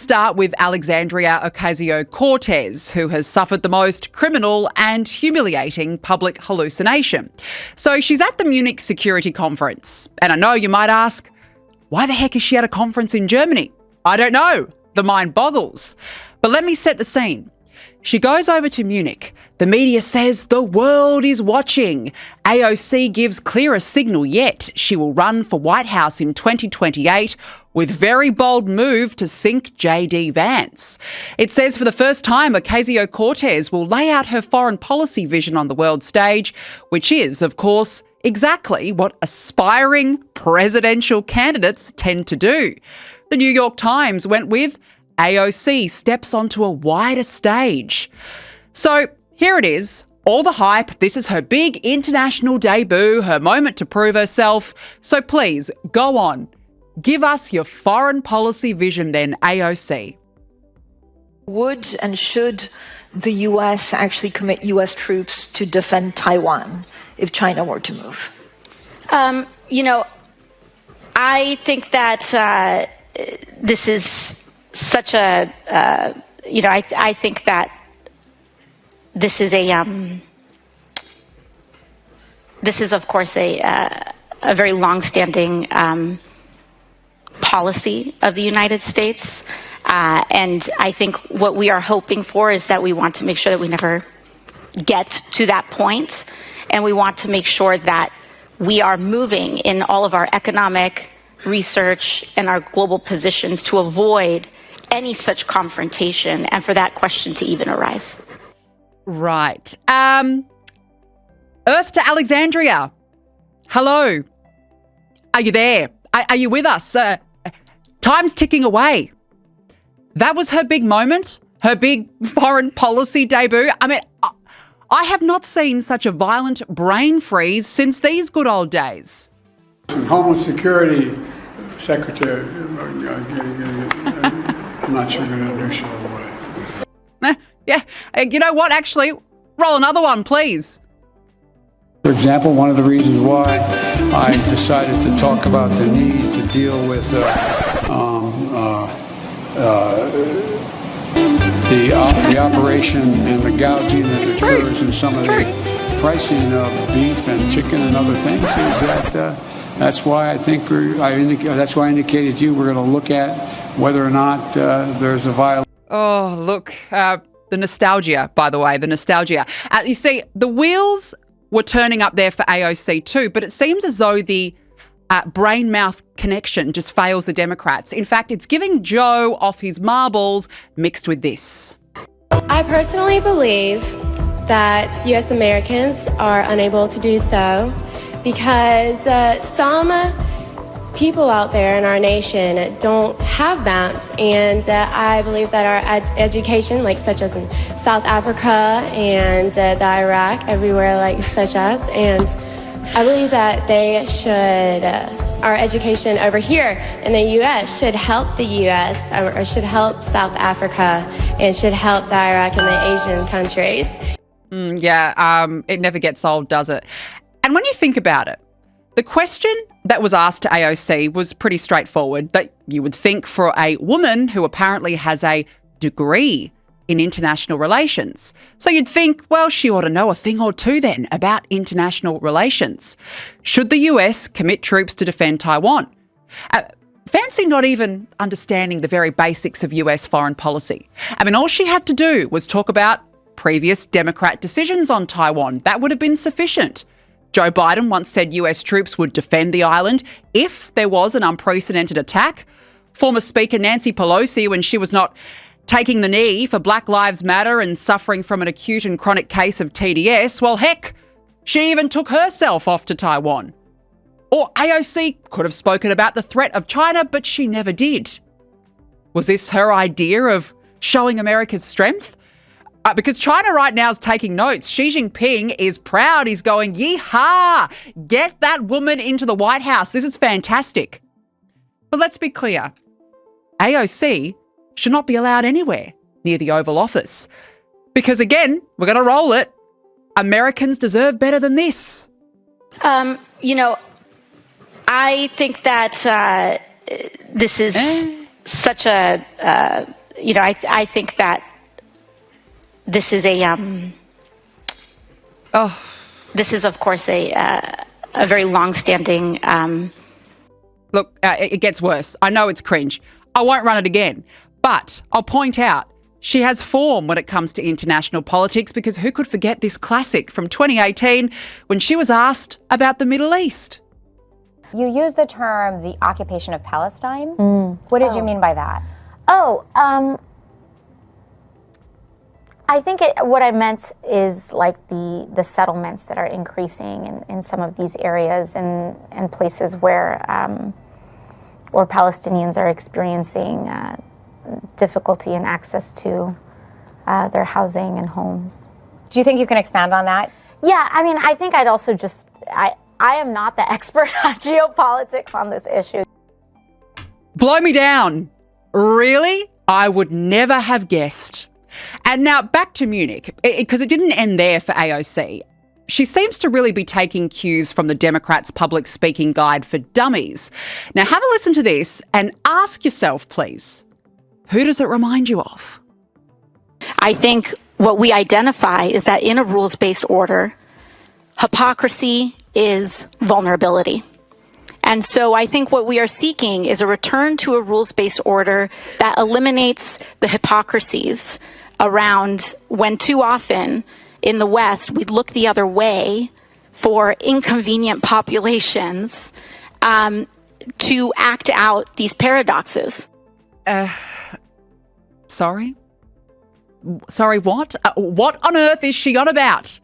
start with Alexandria Ocasio-Cortez, who has suffered the most criminal and humiliating public hallucination. So she's at the Munich Security Conference. And I know you might ask, why the heck is she at a conference in Germany? I don't know. The mind boggles. But let me set the scene. She goes over to Munich. The media says the world is watching. AOC gives clearest signal yet she will run for White House in 2028 with very bold move to sink JD Vance. It says for the first time Ocasio-Cortez will lay out her foreign policy vision on the world stage, which is, of course, exactly what aspiring presidential candidates tend to do. The New York Times went with AOC steps onto a wider stage. So here it is, all the hype. This is her big international debut, her moment to prove herself. So please, go on. Give us your foreign policy vision then, AOC. Would and should the U.S. actually commit U.S. troops to defend Taiwan if China were to move? I think that this is such a, I think that this is of course a very long-standing policy of the United States, and I think what we are hoping for is that we want to make sure that we never get to that point, and we want to make sure that we are moving in all of our economic research and our global positions to avoid any such confrontation and for that question to even arise. Right. Earth to Alexandria. Hello. Are you there? Are you with us? Time's ticking away. That was her big moment, her big foreign policy debut. I mean, I have not seen such a violent brain freeze since these good old days. Homeland Security Secretary, I'm not sure you're going to introduce you all the way. Yeah, you know what, actually, roll another one, please. For example, one of the reasons why I decided to talk about the need to deal with the operation and the gouging that occurs in some of the pricing of beef and chicken and other things is that that's why I think that's why I indicated to you we're going to look at whether or not there's a violation. Oh, look, the nostalgia, by the way, the nostalgia. You see, the wheels were turning up there for AOC too, but it seems as though the brain-mouth connection just fails the Democrats. In fact, it's giving Joe off his marbles mixed with this. I personally believe that U.S. Americans are unable to do so because some people out there in our nation don't have maps, and I believe that our education, like such as in South Africa and the Iraq, everywhere like such as, and I believe that they should, our education over here in the U.S. should help the U.S. or should help South Africa and should help the Iraq and the Asian countries. It never gets old, does it? And when you think about it, the question that was asked to AOC was pretty straightforward, that you would think for a woman who apparently has a degree in international relations. So you'd think, well, she ought to know a thing or two then about international relations. Should the US commit troops to defend Taiwan? Fancy not even understanding the very basics of US foreign policy. I mean, all she had to do was talk about previous Democrat decisions on Taiwan. That would have been sufficient. Joe Biden once said US troops would defend the island if there was an unprecedented attack. Former Speaker Nancy Pelosi, when she was not taking the knee for Black Lives Matter and suffering from an acute and chronic case of TDS, well, heck, she even took herself off to Taiwan. Or AOC could have spoken about the threat of China, but she never did. Was this her idea of showing America's strength? Because China right now is taking notes. Xi Jinping is proud. He's going, yee-haw, get that woman into the White House. This is fantastic. But let's be clear. AOC should not be allowed anywhere near the Oval Office. Because again, we're going to roll it. Americans deserve better than this. I think that this is such a, I think that this is this is, of course, a very long-standing. Look, it gets worse. I know it's cringe. I won't run it again. But I'll point out, she has form when it comes to international politics, because who could forget this classic from 2018 when she was asked about the Middle East? You use the term the occupation of Palestine. What did you mean by that? I think what I meant is like the settlements that are increasing in some of these areas and places where Palestinians are experiencing difficulty in access to their housing and homes. Do you think you can expand on that? Yeah, I mean, I think I'd also just, I am not the expert on geopolitics on this issue. Blow me down. Really? I would never have guessed. And now back to Munich, because it didn't end there for AOC. She seems to really be taking cues from the Democrats' public speaking guide for dummies. Now have a listen to this and ask yourself, please, who does it remind you of? I think what we identify is that in a rules-based order, hypocrisy is vulnerability. And so I think what we are seeking is a return to a rules-based order that eliminates the hypocrisies around when too often in the West we look the other way for inconvenient populations to act out these paradoxes. Sorry? Sorry, what? What on earth is she on about?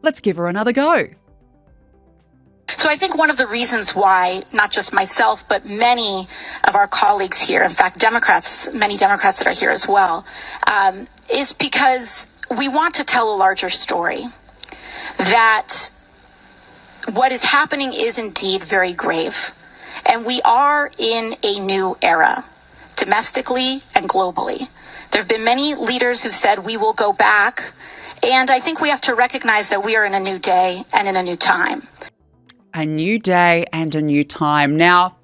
Let's give her another go. So I think one of the reasons why, not just myself, but many of our colleagues here, in fact, many Democrats that are here as well, is because we want to tell a larger story. That what is happening is indeed very grave. And we are in a new era, domestically and globally. There have been many leaders who've said we will go back. And I think we have to recognize that we are in a new day and in a new time. A new day and a new time. Now,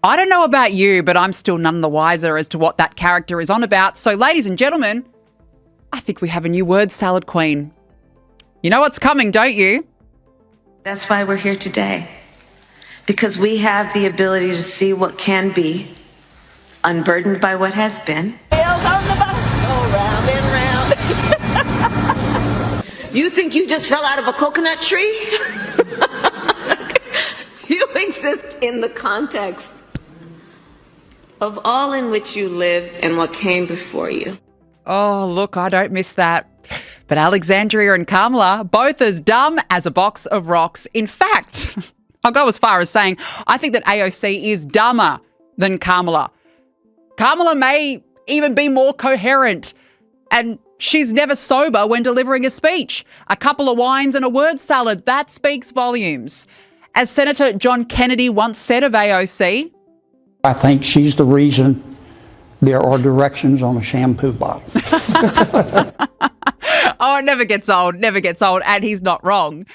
I don't know about you, but I'm still none the wiser as to what that character is on about. So, ladies and gentlemen, I think we have a new word salad queen. You know what's coming, don't you? That's why we're here today. Because we have the ability to see what can be, unburdened by what has been. You think you just fell out of a coconut tree? You exist in the context of all in which you live and what came before you. Oh, look, I don't miss that. But Alexandria and Kamala, both as dumb as a box of rocks. In fact, I'll go as far as saying I think that AOC is dumber than Kamala. Kamala may even be more coherent, and she's never sober when delivering a speech. A couple of wines and a word salad, that speaks volumes. As Senator John Kennedy once said of AOC, I think she's the reason there are directions on a shampoo bottle. Oh, it never gets old, and he's not wrong.